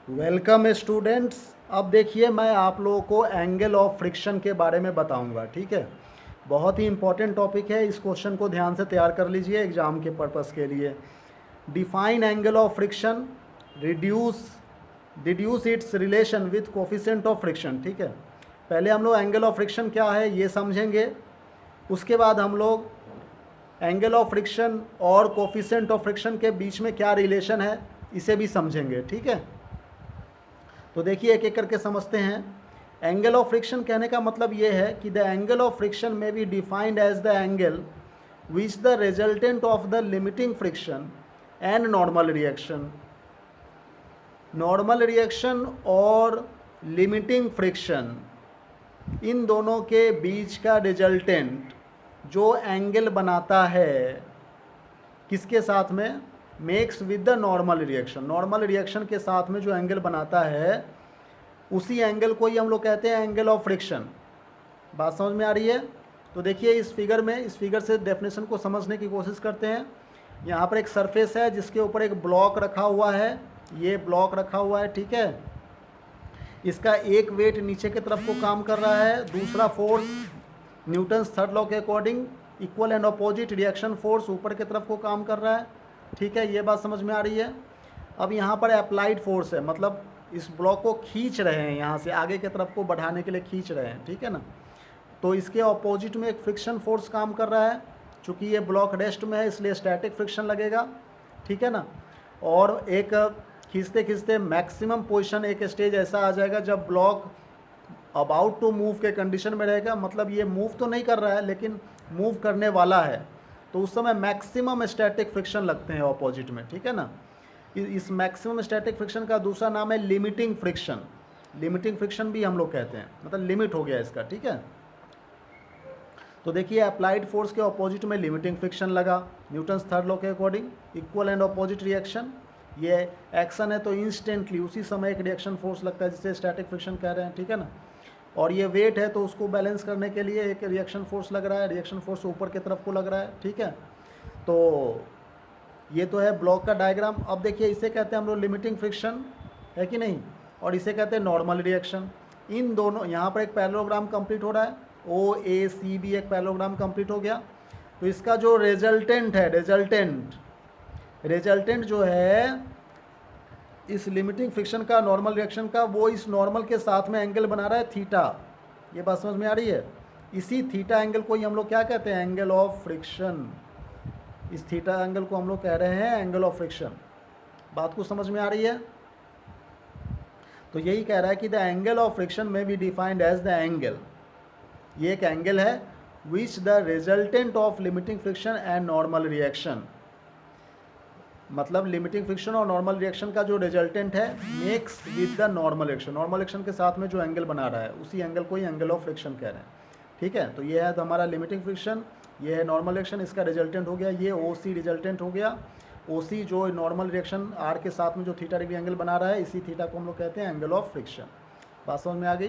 Welcome students. अब देखिए मैं आप लोगों को एंगल ऑफ फ्रिक्शन के बारे में बताऊंगा। ठीक है, बहुत ही इंपॉर्टेंट टॉपिक है। इस क्वेश्चन को ध्यान से तैयार कर लीजिए एग्जाम के पर्पस के लिए। Define angle of friction, reduce deduce it's relation with coefficient of friction. ठीक है, पहले हम लोग एंगल ऑफ फ्रिक्शन क्या है ये समझेंगे, उसके बाद हम लोग एंगल ऑफ फ्रिक्शन और कोफिशिएंट ऑफ फ्रिक्शन के बीच में क्या रिलेशन है इसे भी समझेंगे। ठीक है, तो देखिए एक एक करके समझते हैं। एंगल ऑफ फ्रिक्शन कहने का मतलब ये है कि द एंगल ऑफ फ्रिक्शन में be defined as the angle which the resultant of the limiting friction and normal reaction. Normal reaction और लिमिटिंग फ्रिक्शन, इन दोनों के बीच का रिजल्टेंट जो एंगल बनाता है किसके साथ में, makes with the normal reaction. Normal reaction के साथ में जो एंगल बनाता है उसी एंगल को ही हम लोग कहते हैं एंगल ऑफ फ्रिक्शन। बात समझ में आ रही है? तो देखिए इस फिगर से डेफिनेशन को समझने की कोशिश करते हैं। यहाँ पर एक सरफेस है जिसके ऊपर एक ब्लॉक रखा हुआ है, ये ब्लॉक रखा हुआ है। ठीक है, इसका एक वेट नीचे की तरफ को काम कर रहा है, दूसरा फोर्स न्यूटन्स थर्ड लॉ के according equal and opposite reaction force ऊपर की तरफ को काम कर रहा है। ठीक है, ये बात समझ में आ रही है। अब यहाँ पर अप्लाइड फोर्स है, मतलब इस ब्लॉक को खींच रहे हैं, यहाँ से आगे की तरफ को बढ़ाने के लिए खींच रहे हैं। ठीक है ना, तो इसके अपोजिट में एक फ्रिक्शन फोर्स काम कर रहा है। चूँकि ये ब्लॉक रेस्ट में है इसलिए स्टैटिक फ्रिक्शन लगेगा। ठीक है ना, और एक खींचते खींचते मैक्सिमम पोजीशन एक स्टेज ऐसा आ जाएगा जब ब्लॉक अबाउट टू मूव के कंडीशन में रहेगा, मतलब ये मूव तो नहीं कर रहा है लेकिन मूव करने वाला है, तो उस समय मैक्सिमम स्टैटिक फ्रिक्शन लगते हैं ऑपोजिट में। ठीक है ना, इस मैक्सिमम स्टैटिक फ्रिक्शन का दूसरा नाम है लिमिटिंग फ्रिक्शन। लिमिटिंग फ्रिक्शन भी हम लोग कहते हैं, मतलब लिमिट हो गया इसका। ठीक है, तो देखिए अप्लाइड फोर्स के ऑपोजिट में लिमिटिंग फ्रिक्शन लगा, न्यूटन्स थर्ड लॉ के according equal and opposite reaction. ये एक्शन है तो इंस्टेंटली उसी समय एक रिएक्शन फोर्स लगता है जिसे स्टैटिक फ्रिक्शन कह रहे हैं। ठीक है ना, और ये वेट है तो उसको बैलेंस करने के लिए एक रिएक्शन फोर्स लग रहा है, रिएक्शन फोर्स ऊपर की तरफ को लग रहा है। ठीक है, तो ये तो है ब्लॉक का डायग्राम। अब देखिए इसे कहते हैं हम लोग लिमिटिंग फ्रिक्शन, है कि नहीं, और इसे कहते हैं नॉर्मल रिएक्शन। इन दोनों यहाँ पर एक पैरेललोग्राम कंप्लीट हो रहा है, ओ ए सी बी एक पैरेललोग्राम कंप्लीट हो गया। तो इसका जो रिजल्टेंट है, रिजल्टेंट जो है इस लिमिटिंग फ्रिक्शन का, नॉर्मल रिएक्शन का, वो इस नॉर्मल के साथ में एंगल बना रहा है थीटा। ये बात समझ में आ रही है? इसी थीटा एंगल को ही हम लोग क्या कहते हैं, एंगल ऑफ फ्रिक्शन। इस थीटा एंगल को हम लोग कह रहे हैं एंगल ऑफ फ्रिक्शन। बात को समझ में आ रही है? तो यही कह रहा है कि द एंगल ऑफ फ्रिक्शन में be defined as the angle, ये एक एंगल है which the resultant of limiting friction and normal reaction, मतलब लिमिटिंग फ्रिक्शन और नॉर्मल रिएक्शन का जो रिजल्टेंट है makes with the normal reaction. Normal reaction के साथ में जो एंगल बना रहा है उसी एंगल को ही एंगल ऑफ फ्रिक्शन कह रहे हैं। ठीक है, तो ये है तो हमारा लिमिटिंग फ्रिक्शन, ये है नॉर्मल रिएक्शन, इसका रिजल्टेंट हो गया ये ओ सी रिजल्टेंट हो गया। ओ सी जो नॉर्मल रिएक्शन आर के साथ में जो थीटा डिग्री एंगल बना रहा है, इसी थीटा को हम लोग कहते हैं एंगल ऑफ फ्रिक्शन। बात समझ में आ गई?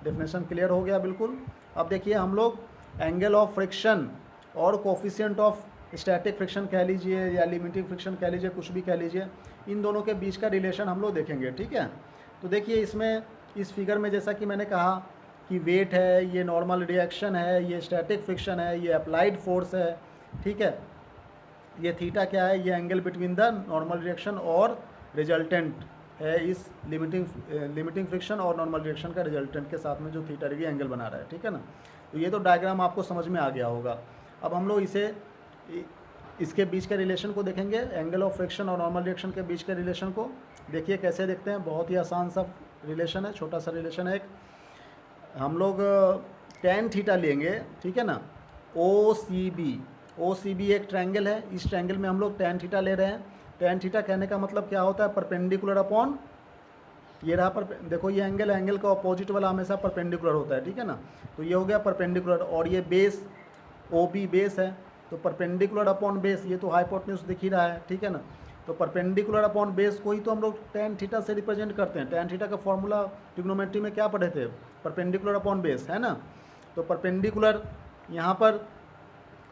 डेफिनेशन क्लियर हो गया बिल्कुल। अब देखिए हम लोग एंगल ऑफ फ्रिक्शन और कोफिशिएंट ऑफ स्टैटिक फ्रिक्शन कह लीजिए या लिमिटिंग फ्रिक्शन कह लीजिए, कुछ भी कह लीजिए, इन दोनों के बीच का रिलेशन हम लोग देखेंगे। ठीक है, तो देखिए इसमें इस फिगर में जैसा कि मैंने कहा कि वेट है, ये नॉर्मल रिएक्शन है, ये स्टैटिक फ्रिक्शन है, ये अप्लाइड फोर्स है। ठीक है, ये थीटा क्या है, ये angle between the normal reaction और रिजल्टेंट है इस लिमिटिंग फ्रिक्शन और नॉर्मल रिएक्शन का रिजल्टेंट के साथ में जो थीटा डिग्री एंगल बना रहा है। ठीक है ना, तो ये तो डायग्राम आपको समझ में आ गया होगा। अब हम लोग इसके बीच के रिलेशन को देखेंगे, एंगल ऑफ फ्रिक्शन और नॉर्मल रिएक्शन के बीच के रिलेशन को। देखिए कैसे देखते हैं, बहुत ही आसान सा रिलेशन है, छोटा सा रिलेशन है। एक हम लोग टेन थीटा लेंगे। ठीक है ना, ओ सी बी एक ट्रायंगल है, इस ट्रायंगल में हम लोग टेन थीटा ले रहे हैं। टेन थीटा कहने का मतलब क्या होता है, परपेंडिकुलर अपॉन ये रहा पर, देखो ये एंगल है, एंगल का अपोजिट वाला हमेशा परपेंडिकुलर होता है। ठीक है ना, तो ये हो गया परपेंडिकुलर, और ये बेस ओ बी बेस है, तो परपेंडिकुलर अपॉन बेस, ये तो हाइपोटेन्यूज दिख ही रहा है। ठीक है ना, तो परपेंडिकुलर अपॉन बेस को ही तो हम लोग टेन थीटा से रिप्रेजेंट करते हैं। टेन थीटा का फॉर्मूला ट्रिग्नोमेट्री में क्या पढ़े थे, परपेंडिकुलर अपॉन बेस, है ना। तो परपेंडिकुलर यहाँ पर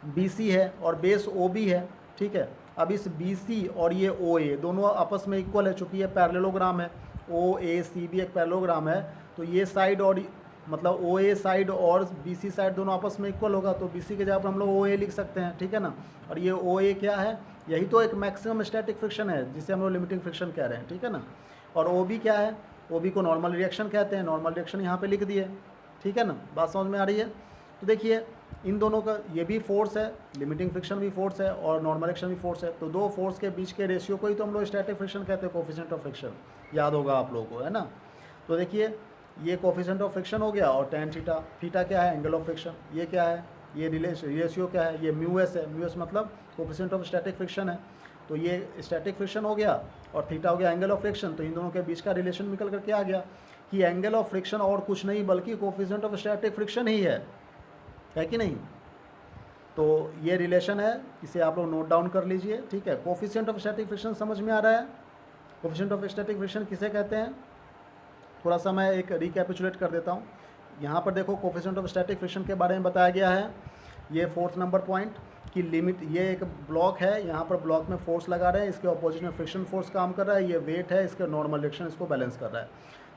बी सी है और बेस ओ बी है। ठीक है, अब इस BC और ये OA दोनों आपस में इक्वल है, चूँकि ये पैरेललोग्राम है, OACB एक पैरेललोग्राम है, तो ये साइड और मतलब OA साइड और BC साइड दोनों आपस में इक्वल होगा, तो BC के जगह पर हम लोग OA लिख सकते हैं, ठीक है ना। और ये OA क्या है, यही तो एक मैक्सिमम स्टैटिक फ्रिक्शन है जिसे हम लोग लिमिटिंग फ्रिक्शन कह रहे हैं, ठीक है ना। और OB क्या है, OB को नॉर्मल रिएक्शन कहते हैं, नॉर्मल रिएक्शन यहाँ पे लिख दिए, ठीक है ना। बात समझ में आ रही है। तो देखिए इन दोनों का ये भी फोर्स है, लिमिटिंग फ्रिक्शन भी फोर्स है और नॉर्मल रिएक्शन भी फोर्स है, तो दो फोर्स के बीच के रेशियो को ही तो हम लोग स्टैटिक फ्रिक्शन कहते हैं, कोफिशिएंट ऑफ फ्रिक्शन, याद होगा आप लोगों को, है ना। तो देखिए ये कोफिशिएंट ऑफ फ्रिक्शन हो गया, और tan थीटा, थीटा क्या है, एंगल ऑफ फ्रिक्शन, ये क्या है, ये रेशियो क्या है, ये μs है, μs मतलब कोफिशिएंट ऑफ स्टैटिक फ्रिक्शन है। तो ये स्टैटिक फ्रिक्शन हो गया और थीटा हो गया एंगल ऑफ फ्रिक्शन। तो इन दोनों के बीच का रिलेशन निकल करके आ गया कि एंगल ऑफ फ्रिक्शन और कुछ नहीं बल्कि कोफिशिएंट ऑफ स्टैटिक फ्रिक्शन ही है कि नहीं। तो ये रिलेशन है, इसे आप लोग नोट डाउन कर लीजिए, ठीक है। कोफिशिएंट ऑफ स्टैटिक फ्रिक्शन समझ में आ रहा है। कोफिशिएंट ऑफ स्टैटिक फ्रिक्शन किसे कहते हैं, थोड़ा सा मैं एक रिकैपिचुलेट कर देता हूँ। यहाँ पर देखो कोफिशिएंट ऑफ स्टैटिक फ्रिक्शन के बारे में बताया गया है। ये 4th नंबर पॉइंट कि लिमिट, ये एक ब्लॉक है, यहाँ पर ब्लॉक में फोर्स लगा रहे हैं, इसके अपोजिट में फ्रिक्शन फोर्स काम कर रहा है, ये वेट है, इसके नॉर्मल रिएक्शन इसको बैलेंस कर रहा है।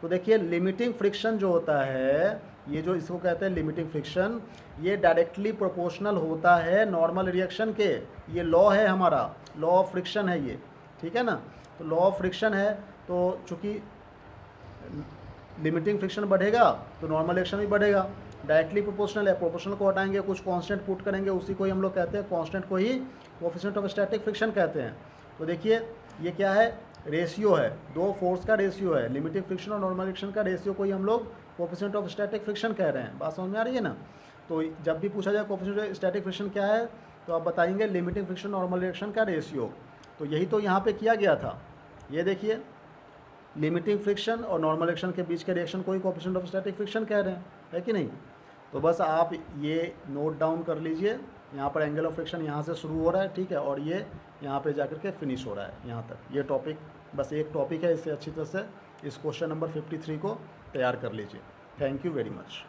तो देखिए लिमिटिंग फ्रिक्शन जो होता है, ये जो इसको कहते हैं लिमिटिंग फ्रिक्शन, ये डायरेक्टली प्रोपोर्शनल होता है नॉर्मल रिएक्शन के। ये लॉ है हमारा, लॉ ऑफ फ्रिक्शन है ये, ठीक है ना। तो लॉ ऑफ फ्रिक्शन है, तो चूँकि लिमिटिंग फ्रिक्शन बढ़ेगा तो नॉर्मल रिएक्शन भी बढ़ेगा, डायरेक्टली प्रोपोर्शनल है। प्रोपोर्शनल को हटाएंगे, कुछ कांस्टेंट पुट करेंगे, उसी को ही हम लोग कहते हैं, कांस्टेंट को ही कोफिशिएंट ऑफ स्टैटिक फ्रिक्शन कहते हैं। तो देखिए ये क्या है, रेशियो है, दो फोर्स का रेशियो है, लिमिटिंग फ्रिक्शन और नॉर्मल रिएक्शन का रेशियो को ही हम लोग कोफिशिएंट ऑफ स्टैटिक फ्रिक्शन कह रहे हैं। बात समझ में आ रही है ना। तो जब भी पूछा जाए कोफिशिएंट ऑफ स्टैटिक फ्रिक्शन क्या है, तो आप बताएंगे लिमिटिंग फ्रिक्शन नॉर्मल रिएक्शन का रेशियो। तो यही तो यहाँ पे किया गया था। ये देखिए लिमिटिंग फ्रिक्शन और नॉर्मल रिएक्शन के बीच के रिएक्शन को ही कोफिशिएंट ऑफ स्टैटिक फ्रिक्शन कह रहे हैं, है कि नहीं। तो बस आप ये नोट डाउन कर लीजिए, यहाँ पर एंगल ऑफ फ्रिक्शन यहाँ से शुरू हो रहा है, ठीक है, और ये यहाँ पे जाकर के फिनिश हो रहा है यहाँ तक। ये टॉपिक बस एक टॉपिक है, इसे अच्छी तरह से इस क्वेश्चन नंबर 53 को तैयार कर लीजिए। Thank you very much.